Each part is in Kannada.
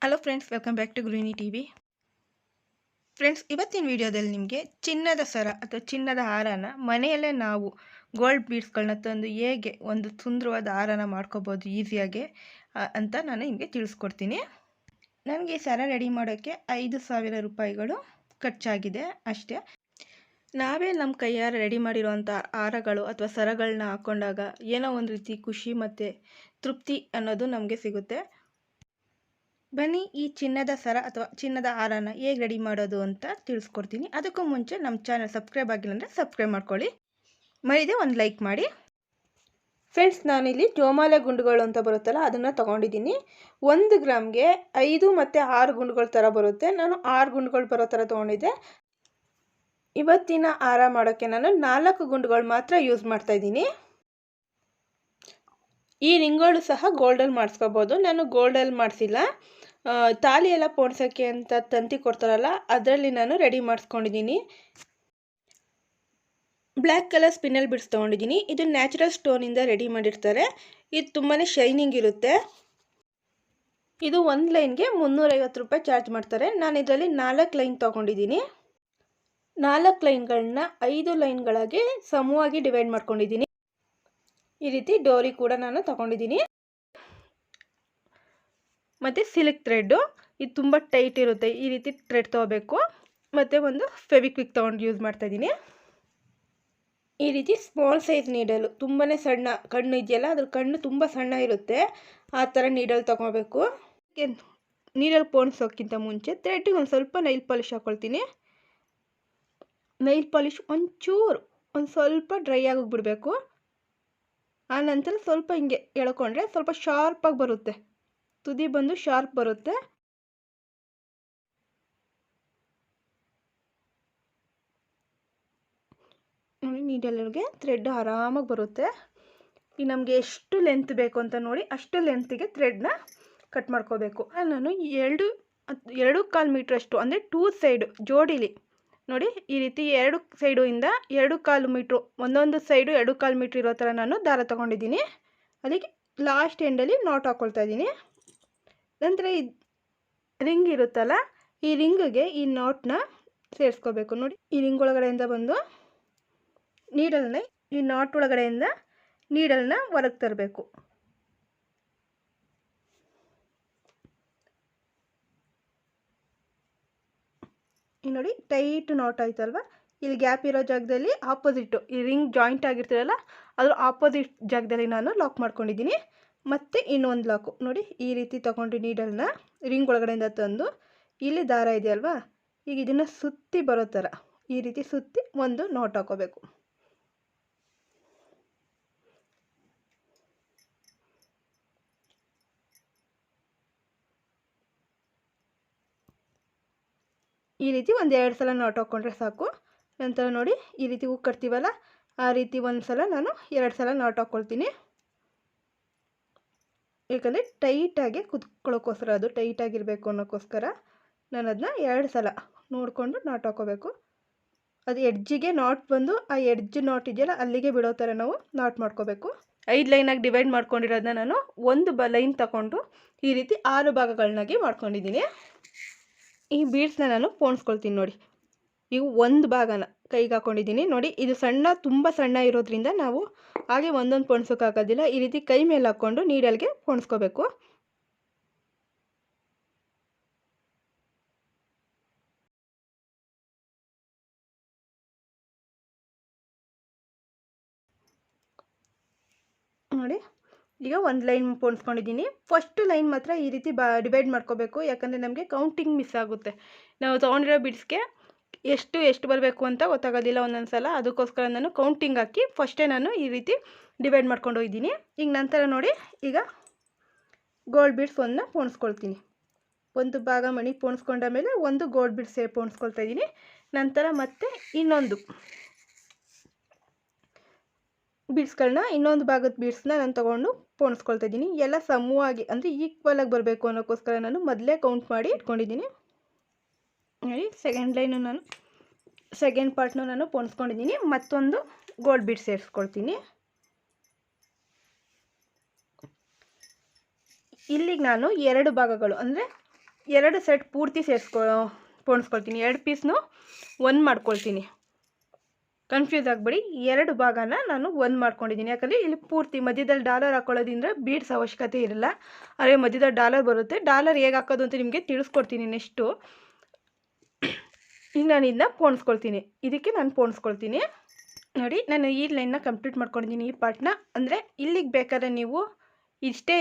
Hello friends, welcome back to Gruhini TV. Friends, ಇವತ್ತಿನ ವಿಡಿಯೋದಲ್ಲಿ ನಿಮಗೆ ಚಿನ್ನದ ಸರ ಅಥವಾ ಚಿನ್ನದ ಹಾರನ ಮನೆಯಲ್ಲೇ ನಾವು ಗೋಲ್ಡ್ ಬೀಡ್ಸ್ಗಳನ್ನ ತಂದು ಹೇಗೆ ಒಂದು ಸುಂದರವಾದ ಹಾರನ ಮಾಡ್ಕೋಬೋದು ಈಸಿಯಾಗಿ ಅಂತ ನಾನು ನಿಮಗೆ ತಿಳಿಸ್ಕೊಡ್ತೀನಿ. ನನಗೆ ಈ ಸರ ರೆಡಿ ಮಾಡೋಕ್ಕೆ 5,000 ರೂಪಾಯಿಗಳು ಖರ್ಚಾಗಿದೆ ಅಷ್ಟೇ. ನಾವೇ ನಮ್ಮ ಕೈಯಾರ ರೆಡಿ ಮಾಡಿರೋವಂಥ ಹಾರಗಳು ಅಥವಾ ಸರಗಳನ್ನ ಹಾಕ್ಕೊಂಡಾಗ ಏನೋ ಒಂದು ರೀತಿ ಖುಷಿ ಮತ್ತು ತೃಪ್ತಿ ಅನ್ನೋದು ನಮಗೆ ಸಿಗುತ್ತೆ. ಬನ್ನಿ, ಈ ಚಿನ್ನದ ಸರ ಅಥವಾ ಚಿನ್ನದ ಹಾರನ ಹೇಗೆ ರೆಡಿ ಮಾಡೋದು ಅಂತ ತಿಳಿಸ್ಕೊಡ್ತೀನಿ. ಅದಕ್ಕೂ ಮುಂಚೆ ನಮ್ಮ ಚಾನಲ್ ಸಬ್ಸ್ಕ್ರೈಬ್ ಆಗಿಲ್ಲ ಅಂದರೆ ಸಬ್ಸ್ಕ್ರೈಬ್ ಮಾಡ್ಕೊಳ್ಳಿ, ಮರಿದೆ ಒಂದು ಲೈಕ್ ಮಾಡಿ. ಫ್ರೆಂಡ್ಸ್, ನಾನಿಲ್ಲಿ ಜೋಮಾಲೆ ಗುಂಡುಗಳು ಅಂತ ಬರುತ್ತಲ್ಲ ಅದನ್ನು ತೊಗೊಂಡಿದ್ದೀನಿ. 1 ಗ್ರಾಮ್ಗೆ 5 ಮತ್ತು 6 ಗುಂಡುಗಳ ಥರ ಬರುತ್ತೆ. ನಾನು 6 ಗುಂಡುಗಳು ಬರೋ ಥರ ತೊಗೊಂಡಿದ್ದೆ. ಇವತ್ತಿನ ಹಾರ ಮಾಡೋಕ್ಕೆ ನಾನು 4 ಗುಂಡುಗಳು ಮಾತ್ರ ಯೂಸ್ ಮಾಡ್ತಾಯಿದ್ದೀನಿ. ಈ ರಿಂಗ್ಗಳು ಸಹ ಗೋಲ್ಡಲ್ಲಿ ಮಾಡಿಸ್ಕೋಬೋದು. ನಾನು ಗೋಲ್ಡಲ್ಲಿ ಮಾಡಿಸಿಲ್ಲ, ತಾಲಿ ಎಲ್ಲ ಪೋಣಿಸೋಕ್ಕೆ ಅಂತ ತಂತಿ ಕೊಡ್ತಾರಲ್ಲ ಅದರಲ್ಲಿ ನಾನು ರೆಡಿ ಮಾಡಿಸ್ಕೊಂಡಿದ್ದೀನಿ. ಬ್ಲ್ಯಾಕ್ ಕಲರ್ ಸ್ಪಿನ್ನಲ್ ಬಿಡ್ಸ್ ತೊಗೊಂಡಿದ್ದೀನಿ. ಇದು ನ್ಯಾಚುರಲ್ ಸ್ಟೋನಿಂದ ರೆಡಿ ಮಾಡಿರ್ತಾರೆ. ಇದು ತುಂಬಾ ಶೈನಿಂಗ್ ಇರುತ್ತೆ. ಇದು ಒಂದು ಲೈನ್ಗೆ 350 ರೂಪಾಯಿ ಚಾರ್ಜ್ ಮಾಡ್ತಾರೆ. ನಾನು ಇದರಲ್ಲಿ 4 ಲೈನ್ ತೊಗೊಂಡಿದ್ದೀನಿ. 4 ಲೈನ್ಗಳನ್ನ 5 ಲೈನ್ಗಳಾಗಿ ಸಮವಾಗಿ ಡಿವೈಡ್ ಮಾಡ್ಕೊಂಡಿದ್ದೀನಿ. ಈ ರೀತಿ ಡೋರಿ ಕೂಡ ನಾನು ತೊಗೊಂಡಿದ್ದೀನಿ. ಮತ್ತು ಸಿಲ್ಕ್ ಥ್ರೆಡ್ಡು, ಇದು ತುಂಬ ಟೈಟ್ ಇರುತ್ತೆ. ಈ ರೀತಿ ಥ್ರೆಡ್ ತೊಗೋಬೇಕು. ಮತ್ತು ಒಂದು ಫೆವಿಕ್ವಿಕ್ ತೊಗೊಂಡು ಯೂಸ್ ಮಾಡ್ತಾಯಿದ್ದೀನಿ. ಈ ರೀತಿ ಸ್ಮಾಲ್ ಸೈಜ್ ನೀಡಲು, ತುಂಬಾ ಸಣ್ಣ ಕಣ್ಣು ಇದೆಯಲ್ಲ ಅದ್ರ ಕಣ್ಣು ತುಂಬ ಸಣ್ಣ ಇರುತ್ತೆ, ಆ ಥರ ನೀಡಲ್ ತೊಗೋಬೇಕು. ನೀಡಲ್ ಪೋಣಿಸೋಕ್ಕಿಂತ ಮುಂಚೆ ಥ್ರೆಡ್ಡಿಗೆ ಒಂದು ಸ್ವಲ್ಪ ನೈಲ್ ಪಾಲಿಶ್ ಹಾಕ್ಕೊಳ್ತೀನಿ. ನೈಲ್ ಪಾಲಿಶ್ ಒಂಚೂರು ಒಂದು ಸ್ವಲ್ಪ ಡ್ರೈ ಆಗೋಗ್ಬಿಡಬೇಕು. ಆ ನಂತರ ಸ್ವಲ್ಪ ಹಿಂಗೆ ಎಳ್ಕೊಂಡ್ರೆ ಸ್ವಲ್ಪ ಶಾರ್ಪಾಗಿ ಬರುತ್ತೆ, ತುದಿ ಬಂದು ಶಾರ್ಪ್ ಬರುತ್ತೆ. ನೋಡಿ, ನೀಡಲ್ಗೆ ಥ್ರೆಡ್ ಆರಾಮಾಗಿ ಬರುತ್ತೆ. ಈಗ ನಮಗೆ ಎಷ್ಟು ಲೆಂತ್ ಬೇಕು ಅಂತ ನೋಡಿ ಅಷ್ಟು ಲೆಂತಿಗೆ ಥ್ರೆಡ್ನ ಕಟ್ ಮಾಡ್ಕೋಬೇಕು. ನಾನು 2.25 ಮೀಟ್ರಷ್ಟು ಅಂದರೆ 2 ಸೈಡು ಜೋಡಿಲಿ ನೋಡಿ, ಈ ರೀತಿ 2 ಸೈಡು ಇಂದ 2.25 ಮೀಟ್ರು, ಒಂದೊಂದು ಸೈಡು 2.25 ಮೀಟ್ರ್ ಇರೋ ಥರ ನಾನು ದಾರ ತೊಗೊಂಡಿದ್ದೀನಿ. ಅದಕ್ಕೆ ಲಾಸ್ಟ್ ಎಂಡಲ್ಲಿ ನಾಟ್ ಹಾಕ್ಕೊಳ್ತಾ ಇದ್ದೀನಿ. ನಂತರ ಈ ರಿಂಗ್ ಇರುತ್ತಲ್ಲ, ಈ ರಿಂಗಿಗೆ ಈ ನಾಟ್ನ ಸೇರಿಸ್ಕೋಬೇಕು. ನೋಡಿ, ಈ ರಿಂಗ್ ಒಳಗಡೆಯಿಂದ ಬಂದು ನೀಡಲ್ನ ಈ ನಾಟ್ ಒಳಗಡೆಯಿಂದ ನೀಡಲ್ನ ಹೊರಗೆ ತರಬೇಕು. ಈ ನೋಡಿ, ಟೈಟ್ ನಾಟ್ ಆಯ್ತಲ್ವ. ಇಲ್ಲಿ ಗ್ಯಾಪ್ ಇರೋ ಜಾಗದಲ್ಲಿ ಆಪೋಸಿಟ್ಟು ಈ ರಿಂಗ್ ಜಾಯಿಂಟ್ ಆಗಿರ್ತೀರಲ್ಲ ಅದ್ರ ಆಪೋಸಿಟ್ ಜಾಗದಲ್ಲಿ ನಾನು ಲಾಕ್ ಮಾಡ್ಕೊಂಡಿದ್ದೀನಿ. ಮತ್ತು ಇನ್ನೊಂದು ಲಾಕು ನೋಡಿ, ಈ ರೀತಿ ತೊಗೊಂಡು ನೀಡಲ್ನ ರಿಂಗ್ ಒಳಗಡೆಯಿಂದ ತಂದು ಇಲ್ಲಿ ದಾರ ಇದೆಯಲ್ವಾ, ಈಗ ಇದನ್ನು ಸುತ್ತಿ ಬರೋ ಥರ ಈ ರೀತಿ ಸುತ್ತಿ ಒಂದು ನಾಟ್ ಹಾಕೋಬೇಕು. ಈ ರೀತಿ ಒಂದು 2 ಸಲ ನಾಟ್ ಹಾಕ್ಕೊಂಡ್ರೆ ಸಾಕು. ನಂತರ ನೋಡಿ, ಈ ರೀತಿ ಹೂ ಕಟ್ತೀವಲ್ಲ ಆ ರೀತಿ ಒಂದು ಸಲ ನಾನು 2 ಸಲ ನಾಟ್ ಹಾಕ್ಕೊಳ್ತೀನಿ. ಯಾಕಂದರೆ ಟೈಟಾಗಿ ಕುತ್ಕೊಳ್ಳೋಕ್ಕೋಸ್ಕರ, ಅದು ಟೈಟಾಗಿರಬೇಕು ಅನ್ನೋಕ್ಕೋಸ್ಕರ ನಾನು ಅದನ್ನ 2 ಸಲ ನೋಡಿಕೊಂಡು ನಾಟ್ ಹಾಕ್ಕೋಬೇಕು. ಅದು ಎಡ್ಜಿಗೆ ನಾಟ್ ಬಂದು ಆ ಎಡ್ಜ್ ನಾಟ್ ಇದೆಯಲ್ಲ ಅಲ್ಲಿಗೆ ಬಿಡೋ ಥರ ನಾವು ನಾಟ್ ಮಾಡ್ಕೋಬೇಕು. 5 ಲೈನಾಗಿ ಡಿವೈಡ್ ಮಾಡ್ಕೊಂಡಿರೋದನ್ನ ನಾನು ಒಂದು ಲೈನ್ ತಗೊಂಡು ಈ ರೀತಿ 6 ಭಾಗಗಳನ್ನಾಗಿ ಮಾಡ್ಕೊಂಡಿದ್ದೀನಿ. ಈ ಬೀಡ್ಸ್ನ ನಾನು ಪೋಣಿಸ್ಕೊಳ್ತೀನಿ. ನೋಡಿ, ಈಗ ಒಂದು ಭಾಗನ ಕೈಗೆ ಹಾಕ್ಕೊಂಡಿದ್ದೀನಿ. ನೋಡಿ, ಇದು ಸಣ್ಣ, ತುಂಬ ಸಣ್ಣ ಇರೋದ್ರಿಂದ ನಾವು ಹಾಗೆ ಒಂದೊಂದು ಪೋಣಿಸೋಕ್ಕಾಗೋದಿಲ್ಲ. ಈ ರೀತಿ ಕೈ ಮೇಲೆ ಹಾಕ್ಕೊಂಡು ನೀಡಲ್ಗೆ ಪೋಣಿಸ್ಕೋಬೇಕು. ನೋಡಿ, ಈಗ ಒಂದು ಲೈನ್ ಪೋಣಿಸ್ಕೊಂಡಿದ್ದೀನಿ. ಫಸ್ಟ್ ಲೈನ್ ಮಾತ್ರ ಈ ರೀತಿ ಡಿವೈಡ್ ಮಾಡ್ಕೋಬೇಕು, ಯಾಕಂದರೆ ನಮಗೆ ಕೌಂಟಿಂಗ್ ಮಿಸ್ ಆಗುತ್ತೆ. ನಾವು ತೊಗೊಂಡಿರೋ ಬಿಡ್ಸ್ಗೆ ಎಷ್ಟು ಬರಬೇಕು ಅಂತ ಗೊತ್ತಾಗೋದಿಲ್ಲ ಒಂದೊಂದು ಸಲ. ಅದಕ್ಕೋಸ್ಕರ ನಾನು ಕೌಂಟಿಂಗ್ ಹಾಕಿ ಫಸ್ಟೇ ನಾನು ಈ ರೀತಿ ಡಿವೈಡ್ ಮಾಡ್ಕೊಂಡು ಹೋಗಿದ್ದೀನಿ. ಈಗ ನಂತರ ನೋಡಿ, ಈಗ ಗೋಲ್ಡ್ ಬೀಡ್ಸ್ ಒಂದನ್ನ ಪೋಣಿಸ್ಕೊಳ್ತೀನಿ. ಒಂದು ಭಾಗ ಮಣಿ ಪೋಣಿಸ್ಕೊಂಡ ಮೇಲೆ ಒಂದು ಗೋಲ್ಡ್ ಬೀಡ್ಸ್ ಪೋಣಿಸ್ಕೊಳ್ತಾ ಇದ್ದೀನಿ. ನಂತರ ಮತ್ತೆ ಇನ್ನೊಂದು ಬೀಡ್ಸ್ಗಳನ್ನ, ಇನ್ನೊಂದು ಭಾಗದ ಬೀಡ್ಸ್ನ ನಾನು ತೊಗೊಂಡು ಪೋಣಿಸ್ಕೊಳ್ತಾ ಇದ್ದೀನಿ. ಎಲ್ಲ ಸಮವಾಗಿ ಅಂದರೆ ಈಕ್ವಲಾಗಿ ಬರಬೇಕು ಅನ್ನೋಕ್ಕೋಸ್ಕರ ನಾನು ಮೊದಲೇ ಕೌಂಟ್ ಮಾಡಿ ಇಟ್ಕೊಂಡಿದ್ದೀನಿ. ನೋಡಿ, ಸೆಕೆಂಡ್ ಲೈನು ನಾನು ಸೆಕೆಂಡ್ ಪಾರ್ಟ್ನ ನಾನು ಪೋಣಿಸ್ಕೊಂಡಿದ್ದೀನಿ. ಮತ್ತೊಂದು ಗೋಲ್ಡ್ ಬೀಡ್ಸ್ ಸೇರಿಸ್ಕೊಳ್ತೀನಿ. ಇಲ್ಲಿಗೆ ನಾನು 2 ಭಾಗಗಳು ಅಂದರೆ 2 ಸೆಟ್ ಪೂರ್ತಿ ಪೋಣಿಸ್ಕೊಳ್ತೀನಿ. 2 ಪೀಸ್ನು ಒಂದು ಮಾಡ್ಕೊಳ್ತೀನಿ. ಕನ್ಫ್ಯೂಸ್ ಆಗಬೇಡಿ, 2 ಭಾಗನ ನಾನು ಒಂದು ಮಾಡ್ಕೊಂಡಿದ್ದೀನಿ. ಯಾಕಂದರೆ ಇಲ್ಲಿ ಪೂರ್ತಿ ಮಧ್ಯದಲ್ಲಿ ಡಾಲರ್ ಹಾಕೊಳ್ಳೋದ್ರಿಂದ ಬೀಡ್ಸ್ ಅವಶ್ಯಕತೆ ಇರಲ್ಲ. ಆದರೆ ಮಧ್ಯದಲ್ಲಿ ಡಾಲರ್ ಬರುತ್ತೆ. ಡಾಲರ್ ಹೇಗೆ ಹಾಕೋದು ಅಂತ ನಿಮಗೆ ತಿಳಿಸ್ಕೊಡ್ತೀನಿ ನೆಕ್ಸ್ಟು. ಈಗ ನಾನು ಇದನ್ನ ಪೋಣಿಸ್ಕೊಳ್ತೀನಿ. ಇದಕ್ಕೆ ನಾನು ಪೋಣಿಸ್ಕೊಳ್ತೀನಿ. ನೋಡಿ, ನಾನು ಈ ಲೈನ್ನ ಕಂಪ್ಲೀಟ್ ಮಾಡ್ಕೊಂಡಿದ್ದೀನಿ, ಈ ಪಾರ್ಟ್ನ. ಅಂದರೆ ಇಲ್ಲಿಗೆ ಬೇಕಾದ್ರೆ ನೀವು ಇಷ್ಟೇ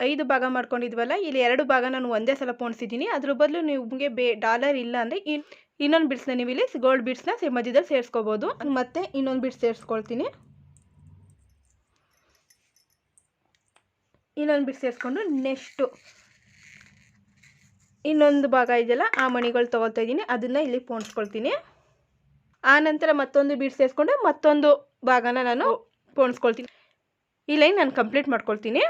5 ಭಾಗ ಮಾಡ್ಕೊಂಡಿದ್ವಲ್ಲ, ಇಲ್ಲಿ 2 ಭಾಗ ನಾನು ಒಂದೇ ಸಲ ಪೋಣಿಸಿದ್ದೀನಿ. ಅದ್ರ ಬದಲು ನಿಮಗೆ ಡಾಲರ್ ಇಲ್ಲ ಅಂದರೆ ಇನ್ನೊಂದು ಬೀಡ್ಸ್ನ ನೀವು ಇಲ್ಲಿ ಗೋಲ್ಡ್ ಬೀಡ್ಸ್ನ ಮಧ್ಯದಲ್ಲಿ ಸೇರಿಸ್ಕೋಬೋದು. ಮತ್ತೆ ಇನ್ನೊಂದು ಬೀಡ್ಸ್ ಸೇರಿಸ್ಕೊಳ್ತೀನಿ. ಇನ್ನೊಂದು ಬೀಡ್ಸ್ ಸೇರಿಸ್ಕೊಂಡು ನೆಕ್ಸ್ಟು ಇನ್ನೊಂದು ಭಾಗ ಇದೆಯಲ್ಲ, ಆ ಮಣಿಗಳು ತೊಗೊಳ್ತಾ ಇದ್ದೀನಿ, ಅದನ್ನು ಇಲ್ಲಿ ಪೋಣಿಸ್ಕೊಳ್ತೀನಿ. ಆ ನಂತರ ಮತ್ತೊಂದು ಬೀಡ್ಸ್ ಸೇರಿಸ್ಕೊಂಡು ಮತ್ತೊಂದು ಭಾಗನ ನಾನು ಪೋಣಿಸ್ಕೊಳ್ತೀನಿ. ಈ ಲೈನ್ ನಾನು ಕಂಪ್ಲೀಟ್ ಮಾಡ್ಕೊಳ್ತೀನಿ.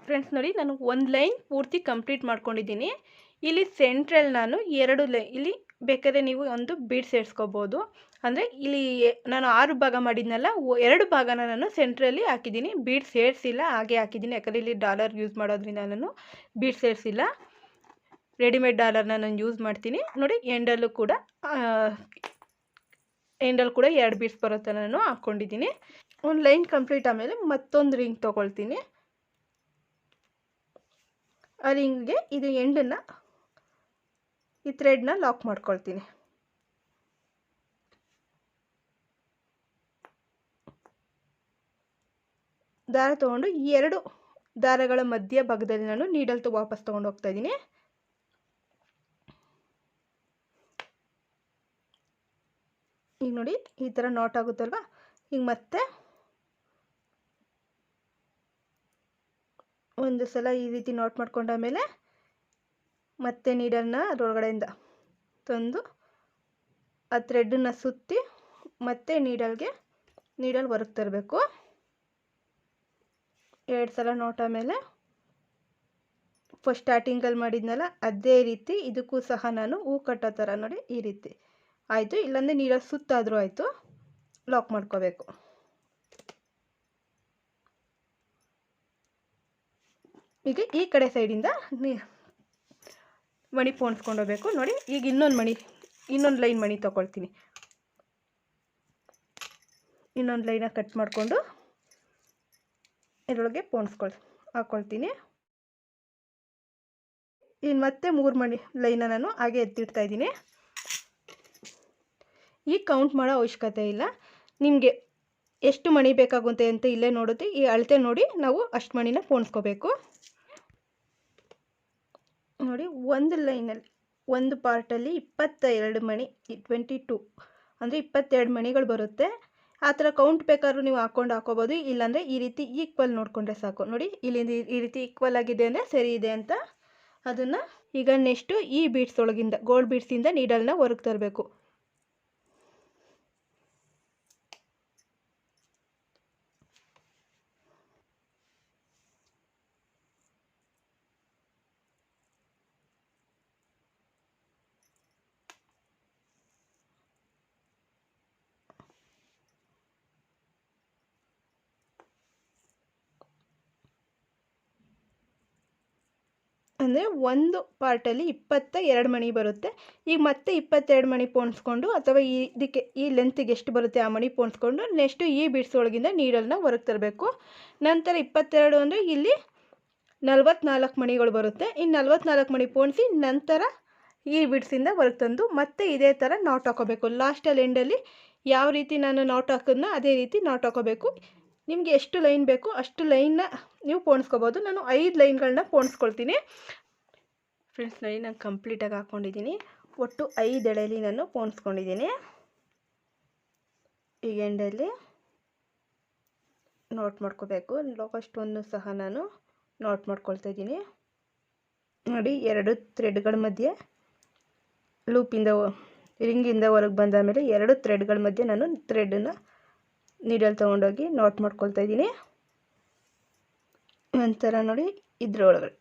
ಫ್ರೆಂಡ್ಸ್ ನೋಡಿ, ನಾನು ಒಂದು ಲೈನ್ ಪೂರ್ತಿ ಕಂಪ್ಲೀಟ್ ಮಾಡ್ಕೊಂಡಿದ್ದೀನಿ. ಇಲ್ಲಿ ಸೆಂಟ್ರಲ್ಲಿ ನಾನು 2 ಲೈನ್, ಇಲ್ಲಿ ಬೇಕಾದ್ರೆ ನೀವು ಒಂದು ಬೀಡ್ ಸೇರಿಸ್ಕೋಬೋದು. ಅಂದರೆ ಇಲ್ಲಿ ನಾನು 6 ಭಾಗ ಮಾಡಿದ್ನಲ್ಲ, 2 ಭಾಗನ ನಾನು ಸೆಂಟ್ರಲ್ಲಿ ಹಾಕಿದ್ದೀನಿ. ಬೀಡ್ ಸೇರಿಸಿಲ್ಲ, ಹಾಗೆ ಹಾಕಿದ್ದೀನಿ. ಯಾಕಂದರೆ ಇಲ್ಲಿ ಡಾಲರ್ ಯೂಸ್ ಮಾಡೋದ್ರಿಂದ ನಾನು ಬೀಡ್ ಸೇರಿಸಿಲ್ಲ. ರೆಡಿಮೇಡ್ ಡಾಲರ್ನ ನಾನು ಯೂಸ್ ಮಾಡ್ತೀನಿ. ನೋಡಿ, ಎಂಡಲ್ಲೂ ಕೂಡ 2 ಬೀಡ್ಸ್ ಬರುತ್ತೆ ನಾನು ಹಾಕ್ಕೊಂಡಿದ್ದೀನಿ. ಒಂದು ಲೈನ್ ಕಂಪ್ಲೀಟ್ ಆಮೇಲೆ ಮತ್ತೊಂದು ರಿಂಗ್ ತೊಗೊಳ್ತೀನಿ. ಆ ರಿಂಗ್ಗೆ ಇದು ಎಂಡನ್ನು, ಈ ಥ್ರೆಡ್ನ ಲಾಕ್ ಮಾಡ್ಕೊಳ್ತೀನಿ. ದಾರ ತೊಗೊಂಡು 2 ದಾರಗಳ ಮಧ್ಯ ಭಾಗದಲ್ಲಿ ನಾನು ನೀಡಲ್ ವಾಪಸ್ ತೊಗೊಂಡು ಹೋಗ್ತಾ ಇದ್ದೀನಿ. ಈಗ ನೋಡಿ, ಈ ಥರ ನಾಟ್ ಆಗುತ್ತಲ್ವ. ಈಗ ಮತ್ತೆ ಒಂದು ಸಲ ಈ ರೀತಿ ನಾಟ್ ಮಾಡ್ಕೊಂಡಾಮೇಲೆ ಮತ್ತೆ ನೀಡಲ್ನ ಅದರೊಳಗಡೆಯಿಂದ ತಂದು ಆ ಥ್ರೆಡ್ಡನ್ನು ಸುತ್ತಿ ಮತ್ತೆ ನೀಡಲ್ ಹೊರಗೆ ತರಬೇಕು. 2 ಸಲ ನಾಟ್ ಆಮೇಲೆ ಫಸ್ಟ್ ಸ್ಟಾರ್ಟಿಂಗಲ್ಲಿ ಮಾಡಿದ್ನಲ್ಲ, ಅದೇ ರೀತಿ ಇದಕ್ಕೂ ಸಹ ನಾನು ಹೂ ಕಟ್ಟೋ ಥರ ನೋಡಿ ಈ ರೀತಿ ಆಯಿತು. ಇಲ್ಲಾಂದರೆ ನೀಡಲ್ ಸುತ್ತಾದರೂ ಆಯಿತು, ಲಾಕ್ ಮಾಡ್ಕೋಬೇಕು. ಈಗ ಈ ಕಡೆ ಸೈಡಿಂದ ಮಣಿ ಪೋಣಿಸ್ಕೊಂಡು ಹೋಗಬೇಕು. ನೋಡಿ, ಈಗ ಇನ್ನೊಂದು ಲೈನ್ ಮಣಿ ತೊಗೊಳ್ತೀನಿ. ಇನ್ನೊಂದು ಲೈನ ಕಟ್ ಮಾಡಿಕೊಂಡು ಇದರೊಳಗೆ ಹಾಕ್ಕೊಳ್ತೀನಿ. ಇನ್ನು ಮತ್ತೆ 3 ಮಣಿ ಲೈನ ನಾನು ಹಾಗೆ ಎತ್ತಿಡ್ತಾ ಇದ್ದೀನಿ. ಈಗ ಕೌಂಟ್ ಮಾಡೋ ಅವಶ್ಯಕತೆ ಇಲ್ಲ. ನಿಮಗೆ ಎಷ್ಟು ಮಣಿ ಬೇಕಾಗುತ್ತೆ ಅಂತ ಇಲ್ಲೇ ನೋಡುತ್ತೆ, ಈ ಅಳತೆ ನೋಡಿ ನಾವು ಅಷ್ಟು ಮಣಿನ ಪೋಣಿಸ್ಕೋಬೇಕು. ನೋಡಿ, ಒಂದು ಲೈನಲ್ಲಿ ಒಂದು ಪಾರ್ಟಲ್ಲಿ 22 ಮಣಿ, 22 ಅಂದರೆ 22 ಮಣಿಗಳು ಬರುತ್ತೆ. ಆ ಥರ ಕೌಂಟ್ ಬೇಕಾದ್ರೂ ನೀವು ಹಾಕೋಬೋದು. ಇಲ್ಲಾಂದರೆ ಈ ರೀತಿ ಈಕ್ವಲ್ ನೋಡಿಕೊಂಡ್ರೆ ಸಾಕು. ನೋಡಿ, ಇಲ್ಲಿಂದ ಈ ರೀತಿ ಈಕ್ವಲ್ ಆಗಿದೆ ಅಂದರೆ ಸರಿ ಇದೆ ಅಂತ. ಅದನ್ನು ಈಗ ನೆಕ್ಸ್ಟು ಈ ಬೀಡ್ಸ್ ಒಳಗಿಂದ, ಗೋಲ್ಡ್ ಬೀಡ್ಸಿಂದ ನೀಡಲ್ನ ಹೊರಗೆ ತರಬೇಕು. ಅಂದರೆ ಒಂದು ಪಾರ್ಟಲ್ಲಿ 22 ಮಣಿ ಬರುತ್ತೆ. ಈಗ ಮತ್ತೆ 22 ಮಣಿ ಪೋಣಿಸ್ಕೊಂಡು, ಅಥವಾ ಇದಕ್ಕೆ ಈ ಲೆಂತಿಗೆ ಎಷ್ಟು ಬರುತ್ತೆ ಆ ಮಣಿ ಪೋಣಿಸ್ಕೊಂಡು ನೆಕ್ಸ್ಟು ಈ ಬೀಡ್ಸ್ ಒಳಗಿಂದ ನೀಡಲ್ನ ಹೊರಗೆ ತರಬೇಕು. ನಂತರ 22 ಅಂದರೆ ಇಲ್ಲಿ 44 ಮಣಿಗಳು ಬರುತ್ತೆ. ಇನ್ನು 44 ಮಣಿ ಪೋಣಿಸಿ ನಂತರ ಈ ಬೀಡ್ಸಿಂದ ಹೊರಗೆ ತಂದು ಮತ್ತೆ ಇದೇ ಥರ ನಾಟ್ ಹಾಕೋಬೇಕು. ಲಾಸ್ಟಲ್ಲಿ ಎಂಡಲ್ಲಿ ಯಾವ ರೀತಿ ನಾನು ನಾಟ್ ಹಾಕೋದನ್ನ ಅದೇ ರೀತಿ ನಾಟ್ ಹಾಕೋಬೇಕು. ನಿಮಗೆ ಎಷ್ಟು ಲೈನ್ ಬೇಕು ಅಷ್ಟು ಲೈನ್ನ ನೀವು ಪೋಣಿಸ್ಕೋಬೋದು. ನಾನು 5 ಲೈನ್ಗಳನ್ನ ಪೋಣಿಸ್ಕೊಳ್ತೀನಿ. ಫ್ರೆಂಡ್ಸ್ ನೋಡಿ, ನಾನು ಕಂಪ್ಲೀಟಾಗಿ ಹಾಕ್ಕೊಂಡಿದ್ದೀನಿ. ಒಟ್ಟು 5 ಎಳೆಯಲ್ಲಿ ನಾನು ಪೋಣಿಸ್ಕೊಂಡಿದ್ದೀನಿ. ಈಗ ಎಂಡಲ್ಲಿ ನೋಟ್ ಮಾಡ್ಕೋಬೇಕು. ಲಾಸ್ಟನ್ನು ಸಹ ನಾನು ನೋಟ್ ಮಾಡ್ಕೊಳ್ತಾ ಇದ್ದೀನಿ. ನೋಡಿ, 2 ಥ್ರೆಡ್ಗಳ ಮಧ್ಯೆ ಲೂಪಿಂದ ರಿಂಗಿಂದ ಹೊರಗೆ ಬಂದ ಮೇಲೆ 2 ಥ್ರೆಡ್ಗಳ ಮಧ್ಯೆ ನಾನು ಥ್ರೆಡನ್ನು ನೀಡಲ್ ತೊಗೊಂಡೋಗಿ ನಾಟ್ ಮಾಡ್ಕೊಳ್ತಾ ಇದ್ದೀನಿ. ನಂತರ ನೋಡಿ, ಇದ್ರೊಳಗಡೆ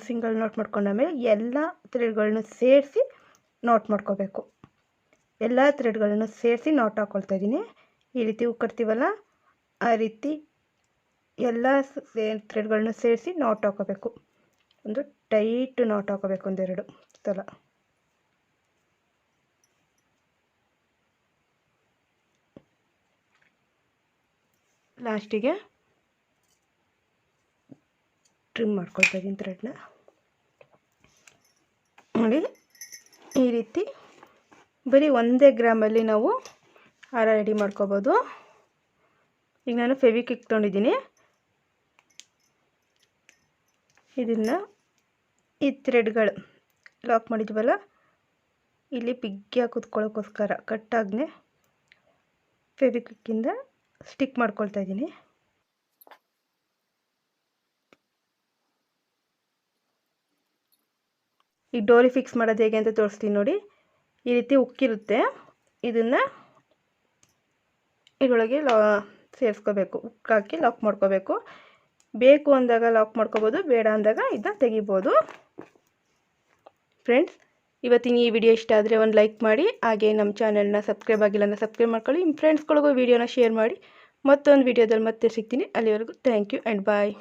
ಸಿಂಗಲ್ ನಾಟ್ ಮಾಡ್ಕೊಂಡಾಮೇಲೆ ಎಲ್ಲ ಥ್ರೆಡ್ಗಳನ್ನ ಸೇರಿಸಿ ನಾಟ್ ಮಾಡ್ಕೋಬೇಕು. ಎಲ್ಲ ಥ್ರೆಡ್ಗಳನ್ನು ಸೇರಿಸಿ ನಾಟ್ ಹಾಕ್ಕೊಳ್ತಾ ಇದ್ದೀನಿ. ಈ ರೀತಿ ಉಕ್ಕಡ್ತೀವಲ್ಲ ಆ ರೀತಿ ಎಲ್ಲ ಥ್ರೆಡ್ಗಳನ್ನು ಸೇರಿಸಿ ನಾಟ್ ಹಾಕೋಬೇಕು. ಒಂದು ಟೈಟ್ ನಾಟ್ ಹಾಕೋಬೇಕು, ಒಂದೆರಡು ಸಲ. ಲಾಸ್ಟಿಗೆ ಟ್ರಿಮ್ ಮಾಡ್ಕೊಳ್ತಾ ಇದ್ದೀನಿ ಥ್ರೆಡ್ನ. ನೋಡಿ, ಈ ರೀತಿ ಬರೀ 1 ಗ್ರಾಮಲ್ಲಿ ನಾವು ಹಾರ ರೆಡಿ ಮಾಡ್ಕೋಬೋದು. ಈಗ ನಾನು ಫೆವಿಕ್ವಿಕ್ ತೊಗೊಂಡಿದ್ದೀನಿ. ಇದನ್ನು ಈ ಥ್ರೆಡ್ಗಳು ಲಾಕ್ ಮಾಡಿದ್ವಲ್ಲ ಇಲ್ಲಿ ಬಿಗ್ಗಿಯಾಗಿ ಕೂತ್ಕೊಳ್ಳೋಕ್ಕೋಸ್ಕರ ಕಟ್ಟಾಗನೆ ಫೆವಿಕ್ವಿಕ್ಕಿಂದ ಸ್ಟಿಕ್ ಮಾಡ್ಕೊಳ್ತಾ ಇದ್ದೀನಿ. ಈ ಡೋರಿ ಫಿಕ್ಸ್ ಮಾಡೋದು ಹೇಗೆ ಅಂತ ತೋರಿಸ್ತೀನಿ ನೋಡಿ. ಈ ರೀತಿ ಉಕ್ಕಿರುತ್ತೆ, ಇದನ್ನು ಇದರೊಳಗೆ ಸೇರಿಸ್ಕೋಬೇಕು. ಉಕ್ಕಾಕಿ ಲಾಕ್ ಮಾಡ್ಕೋಬೇಕು. ಬೇಕು ಅಂದಾಗ ಲಾಕ್ ಮಾಡ್ಕೋಬೋದು, ಬೇಡ ಅಂದಾಗ ಇದನ್ನ ತೆಗಿಬೋದು. ಫ್ರೆಂಡ್ಸ್, ಇವತ್ತಿನ ಈ ವಿಡಿಯೋ ಇಷ್ಟ ಆದರೆ ಒಂದು ಲೈಕ್ ಮಾಡಿ, ಹಾಗೆ ನಮ್ಮ ಚಾನೆಲ್ನ ಸಬ್ಸ್ಕ್ರೈಬ್ ಆಗಿಲ್ಲ ಅಂದರೆ ಸಬ್ಸ್ಕ್ರೈಬ್ ಮಾಡ್ಕೊಳ್ಳಿ. ನಿಮ್ಮ ಫ್ರೆಂಡ್ಸ್ಗಳಿಗೂ ವಿಡಿಯೋನ ಶೇರ್ ಮಾಡಿ. ಮತ್ತೊಂದು ವಿಡಿಯೋದಲ್ಲಿ ಮತ್ತೆ ಸಿಗ್ತೀನಿ. ಅಲ್ಲಿವರೆಗೂ ಥ್ಯಾಂಕ್ ಯು ಆ್ಯಂಡ್ ಬಾಯ್.